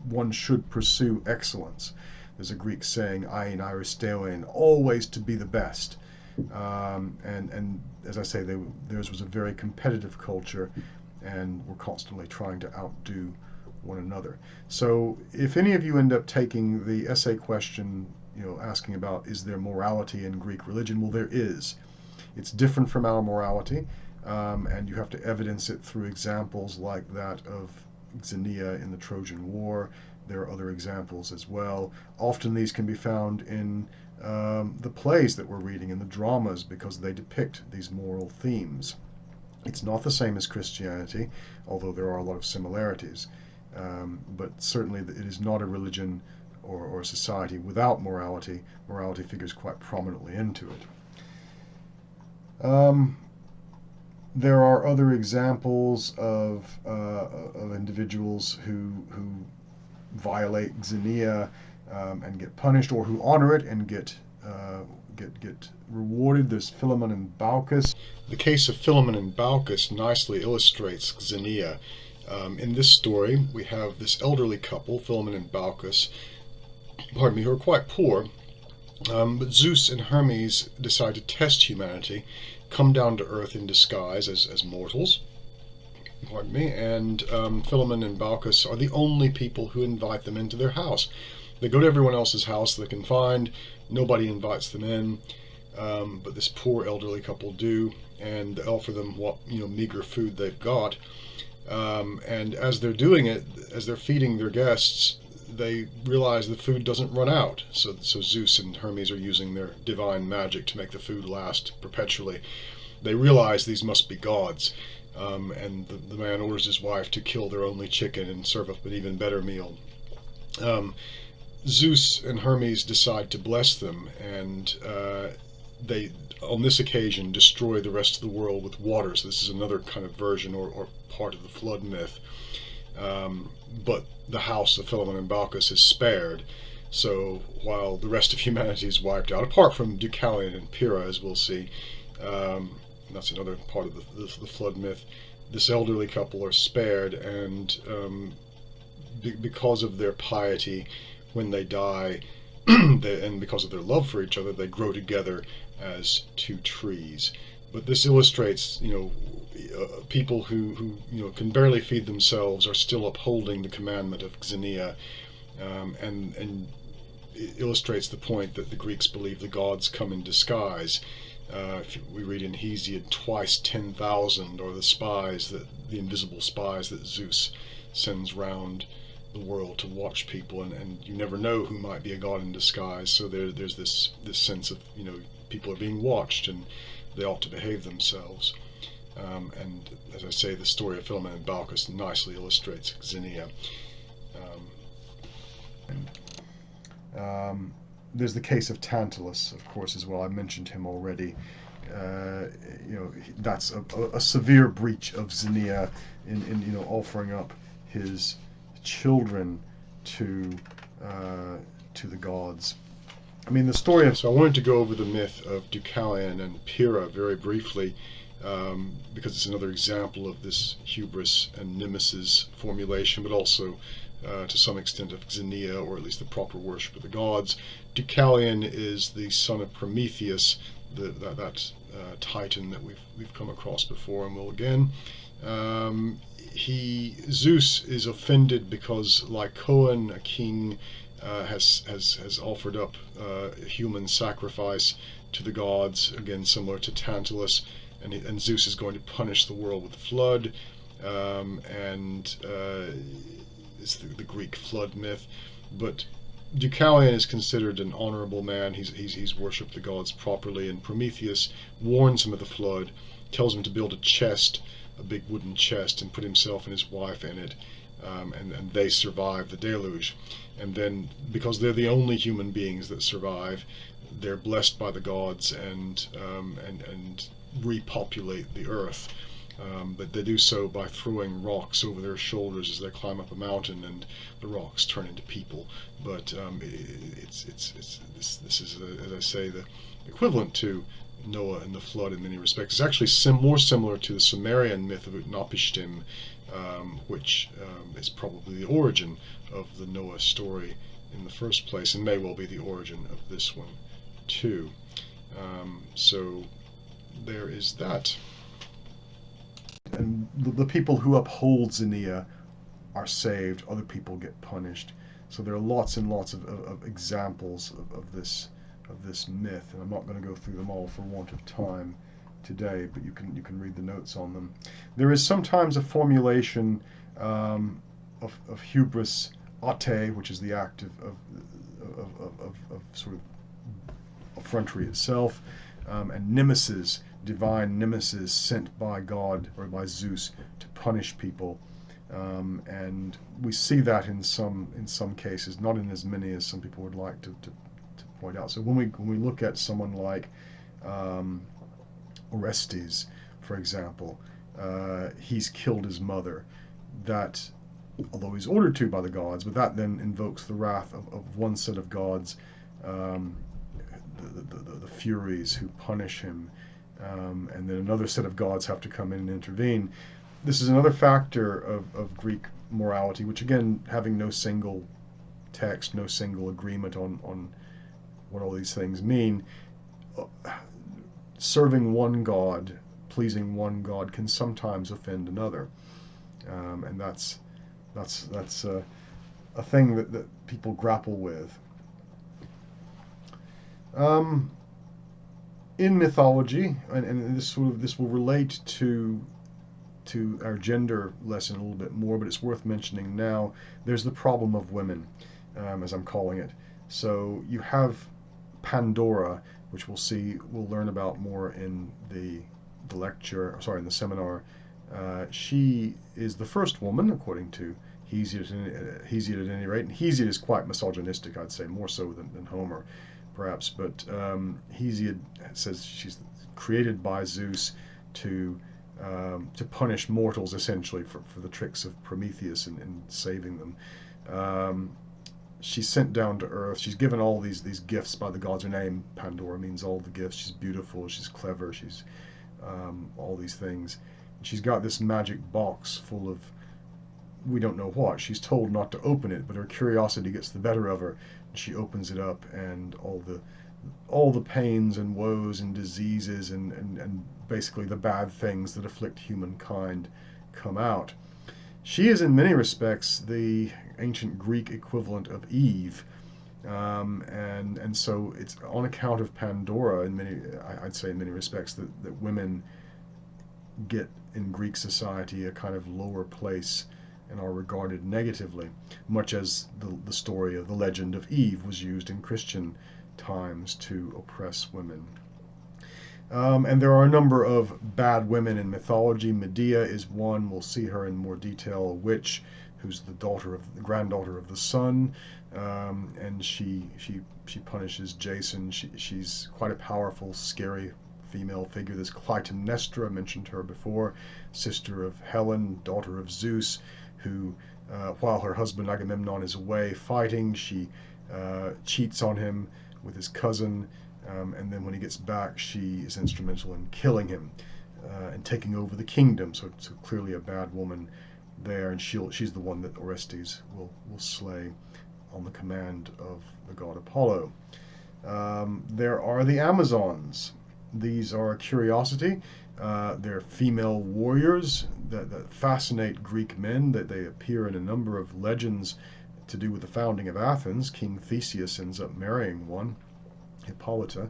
one should pursue excellence. There's a Greek saying, "Ein aristein," always to be the best. And as I say, theirs was a very competitive culture, and we're constantly trying to outdo one another. So if any of you end up taking the essay question, asking about is there morality in Greek religion, well, there is. It's different from our morality, and you have to evidence it through examples like that of Xenia in the Trojan War. There are other examples as well. Often these can be found in the plays that we're reading, in the dramas, because they depict these moral themes. It's not the same as Christianity, although there are a lot of similarities. But certainly it is not a religion or a society without morality. Morality figures quite prominently into it. There are other examples of individuals who violate Xenia and get punished, or who honor it and get rewarded. There's Philemon and Baucis. The case of Philemon and Baucis nicely illustrates Xenia. In this story, we have this elderly couple, Philemon and Baucis, who are quite poor, but Zeus and Hermes decide to test humanity, come down to Earth in disguise as mortals, and Philemon and Baucis are the only people who invite them into their house. They go to everyone else's house they can find, nobody invites them in, but this poor elderly couple do, and they offer them what meager food they've got. And as they're doing it, as they're feeding their guests, they realize the food doesn't run out. So Zeus and Hermes are using their divine magic to make the food last perpetually. They realize these must be gods, and the man orders his wife to kill their only chicken and serve up an even better meal. Zeus and Hermes decide to bless them, and they, on this occasion, destroy the rest of the world with water. So this is another kind of version or part of the flood myth. But the house of Philemon and Baucis is spared. So while the rest of humanity is wiped out, apart from Deucalion and Pyrrha, as we'll see, that's another part of the flood myth, this elderly couple are spared, and because of their piety, when they die, and because of their love for each other, they grow together as two trees. But this illustrates, people who can barely feed themselves are still upholding the commandment of xenia, and it illustrates the point that the Greeks believe the gods come in disguise. If we read in Hesiod, twice 10,000 are the invisible spies that Zeus sends round the world to watch people, and you never know who might be a god in disguise. So there's this sense of people are being watched and they ought to behave themselves. And as I say, the story of Philemon and Baucis nicely illustrates xenia. There's the case of Tantalus, of course, as well. I mentioned him already. That's a severe breach of xenia in offering up his children to the gods. I mean, the story of... So I wanted to go over the myth of Deucalion and Pyrrha very briefly, because it's another example of this hubris and nemesis formulation, but also to some extent of xenia, or at least the proper worship of the gods. Deucalion is the son of Prometheus, that titan that we've come across before and will again. Zeus is offended because Lycoon, a king, has offered up a human sacrifice to the gods, again similar to Tantalus, and Zeus is going to punish the world with flood, and it's the Greek flood myth. But Deucalion is considered an honorable man. He's worshipped the gods properly, and Prometheus warns him of the flood, tells him to build a chest, a big wooden chest, and put himself and his wife in it, and they survive the deluge. And then, because they're the only human beings that survive, they're blessed by the gods and repopulate the earth. But they do so by throwing rocks over their shoulders as they climb up a mountain, and the rocks turn into people. But this is, as I say, the equivalent to Noah and the flood in many respects. It's actually more similar to the Sumerian myth of Utnapishtim, which is probably the origin of the Noah story in the first place, and may well be the origin of this one too. So there is that. And the people who uphold xenia are saved, other people get punished. So there are lots and lots of examples of this myth, and I'm not going to go through them all for want of time today, but you can read the notes on them. There is sometimes a formulation of Hubris-Atê, which is the act of sort of effrontery itself, and nemesis, divine nemesis sent by God or by Zeus to punish people, and we see that in some cases, not in as many as some people would like to point out. So when we look at someone like Orestes, for example, he's killed his mother. That, although he's ordered to by the gods, but that then invokes the wrath of one set of gods, the Furies, who punish him, and then another set of gods have to come in and intervene. This is another factor of Greek morality, which again, having no single text, no single agreement on what all these things mean, serving one god, pleasing one god, can sometimes offend another, and that's a thing that people grapple with. In mythology, and this will relate to our gender lesson a little bit more, but it's worth mentioning now. There's the problem of women, as I'm calling it. So you have Pandora, which we'll learn about more in the in the seminar. She is the first woman, according to Hesiod at any rate, and Hesiod is quite misogynistic, I'd say, more so than Homer, perhaps, but Hesiod says she's created by Zeus to punish mortals, essentially, for the tricks of Prometheus in saving them. She's sent down to earth. She's given all these gifts by the gods. Her name, Pandora, means all the gifts. She's beautiful, she's clever, she's all these things. She's got this magic box full of we don't know what. She's told not to open it, but her curiosity gets the better of her. She opens it up, and all the pains and woes and diseases and basically the bad things that afflict humankind come out. She is in many respects the ancient Greek equivalent of Eve. And so it's on account of Pandora, I'd say in many respects, that women get in Greek society a kind of lower place and are regarded negatively, much as the story of the legend of Eve was used in Christian times to oppress women. And there are a number of bad women in mythology. Medea is one. We'll see her in more detail. A witch who's the granddaughter of the sun, and she punishes Jason. She's quite a powerful, scary female figure. There's Clytemnestra, I mentioned her before, sister of Helen, daughter of Zeus, who, while her husband Agamemnon is away fighting, she cheats on him with his cousin, and then when he gets back, she is instrumental in killing him and taking over the kingdom. So clearly a bad woman there, and she's the one that Orestes will slay on the command of the god Apollo. There are the Amazons. These are a curiosity. They're female warriors that fascinate Greek men. That they appear in a number of legends to do with the founding of Athens. King Theseus ends up marrying one, Hippolyta,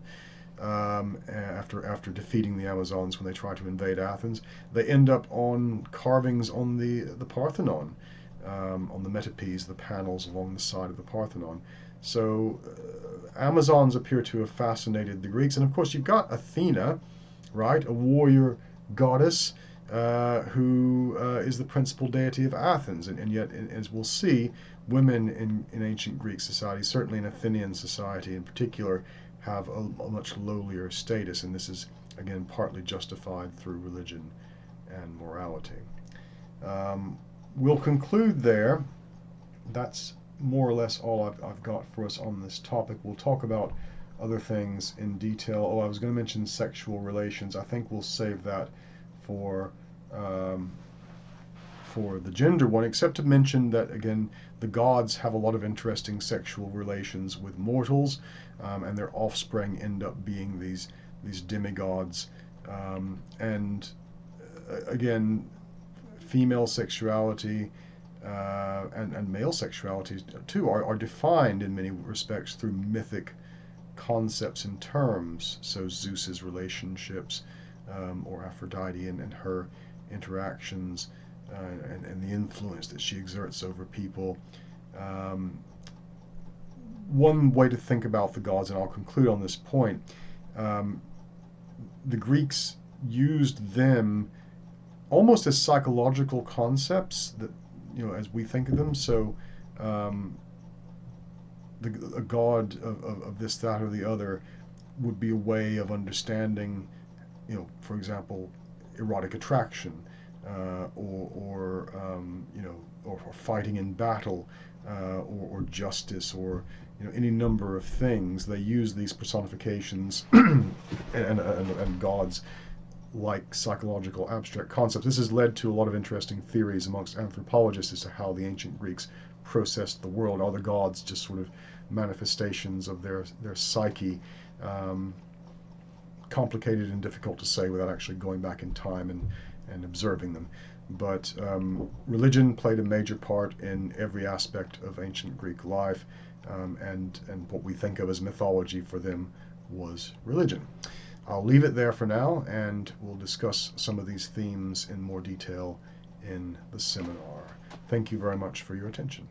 after defeating the Amazons when they try to invade Athens. They end up on carvings on the Parthenon, on the metopes, the panels along the side of the Parthenon. So Amazons appear to have fascinated the Greeks. And of course you've got Athena, right, a warrior goddess who is the principal deity of Athens. And yet, as we'll see, women in ancient Greek society, certainly in Athenian society in particular, have a much lowlier status. And this is, again, partly justified through religion and morality. We'll conclude there. That's more or less all I've got for us on this topic. We'll talk about other things in detail. Oh, I was going to mention sexual relations. I think we'll save that for the gender one, except to mention that, again, the gods have a lot of interesting sexual relations with mortals, and their offspring end up being these demigods. And again, female sexuality and male sexuality too are defined in many respects through mythic concepts and terms. So Zeus's relationships, or Aphrodite and her interactions, and the influence that she exerts over people. One way to think about the gods, and I'll conclude on this point, the Greeks used them almost as psychological concepts that, as we think of them. So a god of this, that, or the other would be a way of understanding, for example, erotic attraction, or fighting in battle, or justice, or any number of things. They use these personifications and gods like psychological abstract concepts. This has led to a lot of interesting theories amongst anthropologists as to how the ancient Greeks processed the world. Are the gods just sort of manifestations of their psyche? Complicated and difficult to say without actually going back in time and observing them. But religion played a major part in every aspect of ancient Greek life, and what we think of as mythology for them was religion. I'll leave it there for now, and we'll discuss some of these themes in more detail in the seminar. Thank you very much for your attention.